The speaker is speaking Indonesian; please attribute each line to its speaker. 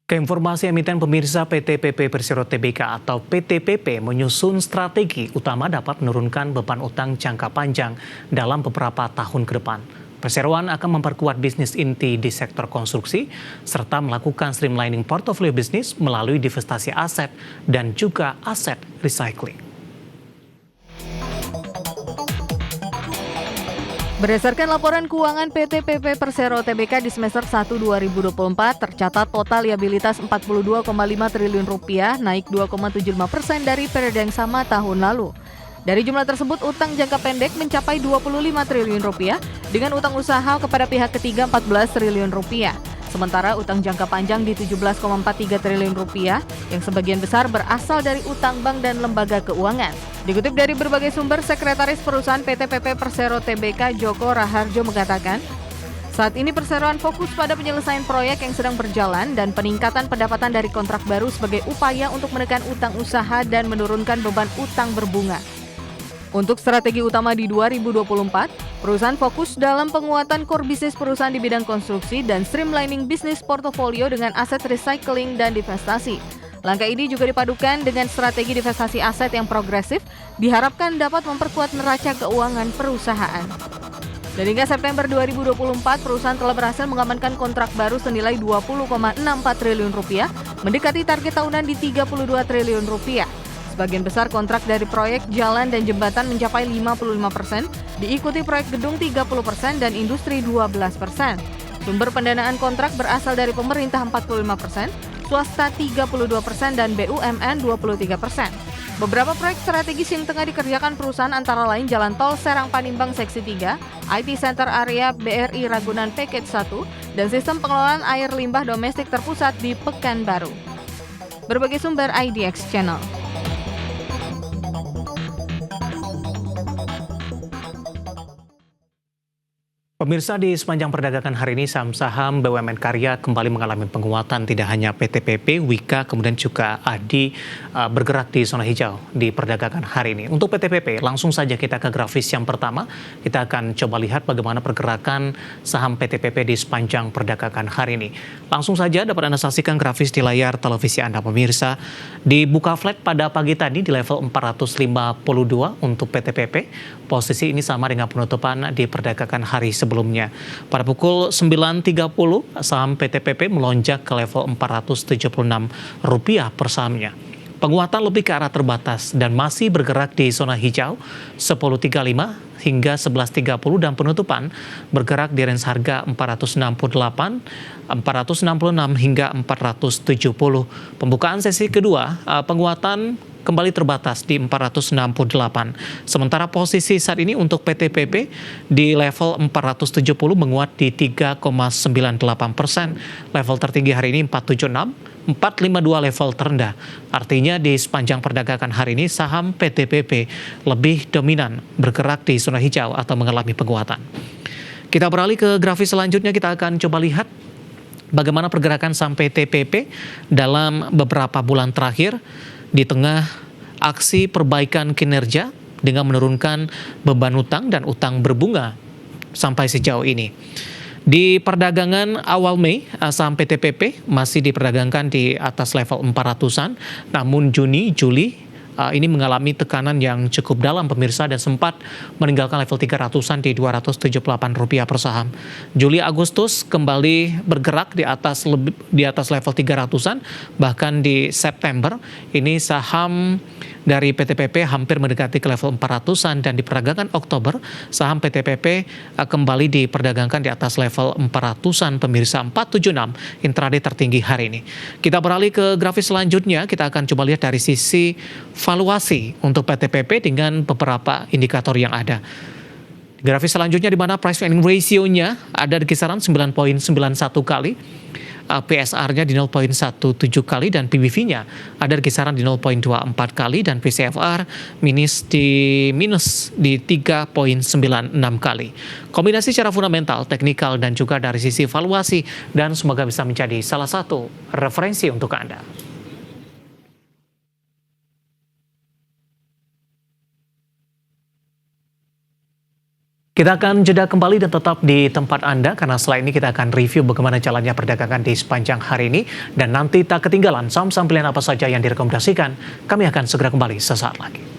Speaker 1: Keinformasi emiten pemirsa PTPP Persero Tbk atau PTPP menyusun strategi utama dapat menurunkan beban utang jangka panjang dalam beberapa tahun ke depan. Perseroan akan memperkuat bisnis inti di sektor konstruksi serta melakukan streamlining portofolio bisnis melalui divestasi aset dan juga aset recycling.
Speaker 2: Berdasarkan laporan keuangan PT PP Persero Tbk di semester 1 2024, tercatat total liabilitas Rp42,5 triliun, naik 2,75% dari periode yang sama tahun lalu. Dari jumlah tersebut, utang jangka pendek mencapai Rp25 triliun, dengan utang usaha kepada pihak ketiga Rp14 triliun. Sementara utang jangka panjang di Rp17,43 triliun, yang sebagian besar berasal dari utang bank dan lembaga keuangan. Dikutip dari berbagai sumber, Sekretaris Perusahaan PT PP Persero Tbk Joko Raharjo mengatakan, saat ini perseroan fokus pada penyelesaian proyek yang sedang berjalan dan peningkatan pendapatan dari kontrak baru sebagai upaya untuk menekan utang usaha dan menurunkan beban utang berbunga. Untuk strategi utama di 2024, perusahaan fokus dalam penguatan core bisnis perusahaan di bidang konstruksi dan streamlining bisnis portofolio dengan aset recycling dan divestasi. Langkah ini juga dipadukan dengan strategi divestasi aset yang progresif, diharapkan dapat memperkuat neraca keuangan perusahaan. Dan hingga September 2024, perusahaan telah berhasil mengamankan kontrak baru senilai Rp20,64 triliun, mendekati target tahunan di Rp32 triliun. Sebagian besar kontrak dari proyek jalan dan jembatan mencapai 55%, diikuti proyek gedung 30% dan industri 12%. Sumber pendanaan kontrak berasal dari pemerintah 45%, swasta 32% dan BUMN 23%. Beberapa proyek strategis yang tengah dikerjakan perusahaan antara lain Jalan Tol Serang Panimbang Seksi 3, IT Center Area BRI Ragunan Package 1, dan sistem pengelolaan air limbah domestik terpusat di Pekanbaru. Berbagai sumber IDX Channel.
Speaker 1: Pemirsa, di sepanjang perdagangan hari ini saham-saham BUMN Karya kembali mengalami penguatan. Tidak hanya PTPP, Wika, kemudian juga ADI bergerak di zona hijau di perdagangan hari ini. Untuk PTPP, langsung saja kita ke grafis yang pertama. Kita akan coba lihat bagaimana pergerakan saham PTPP di sepanjang perdagangan hari ini. Langsung saja dapat Anda saksikan grafis di layar televisi Anda, pemirsa. Dibuka flat pada pagi tadi di level 452 untuk PTPP. Posisi ini sama dengan penutupan di perdagangan hari sebelumnya. Pada pukul 9.30, saham PTPP melonjak ke level Rp476 per sahamnya. Penguatan lebih ke arah terbatas dan masih bergerak di zona hijau 10.35 hingga 11.30 dan penutupan bergerak di range harga 468, 466 hingga 470. Pembukaan sesi kedua, penguatan kembali terbatas di 468. Sementara posisi saat ini untuk PTPP di level 470 menguat di 3,98%. Level tertinggi hari ini 476, 452 level terendah. Artinya di sepanjang perdagangan hari ini saham PTPP lebih dominan bergerak di zona hijau atau mengalami penguatan. Kita beralih ke grafis selanjutnya, kita akan coba lihat bagaimana pergerakan saham PTPP dalam beberapa bulan terakhir di tengah aksi perbaikan kinerja dengan menurunkan beban utang dan utang berbunga sampai sejauh ini. Di perdagangan awal Mei, saham PTPP masih diperdagangkan di atas level 400-an, namun Juni, Juli ini mengalami tekanan yang cukup dalam, pemirsa, dan sempat meninggalkan level 300-an di Rp278 per saham. Juli Agustus kembali bergerak di atas level 300-an, bahkan di September ini saham dari PTPP hampir mendekati ke level 400-an, dan di perdagangan Oktober saham PTPP kembali diperdagangkan di atas level 400-an, pemirsa, 476 intraday tertinggi hari ini. Kita beralih ke grafis selanjutnya, kita akan coba lihat dari sisi valuasi untuk PTPP dengan beberapa indikator yang ada. Grafis selanjutnya di mana price earning ratio-nya ada di kisaran 9.91 kali, PSR-nya di 0.17 kali, dan PBV-nya ada di kisaran di 0.24 kali, dan PCFR minus di 3.96 kali. Kombinasi secara fundamental, teknikal, dan juga dari sisi valuasi, dan semoga bisa menjadi salah satu referensi untuk Anda. Kita akan jeda kembali dan tetap di tempat Anda karena setelah ini kita akan review bagaimana jalannya perdagangan di sepanjang hari ini dan nanti tak ketinggalan saham-saham pilihan apa saja yang direkomendasikan. Kami akan segera kembali sesaat lagi.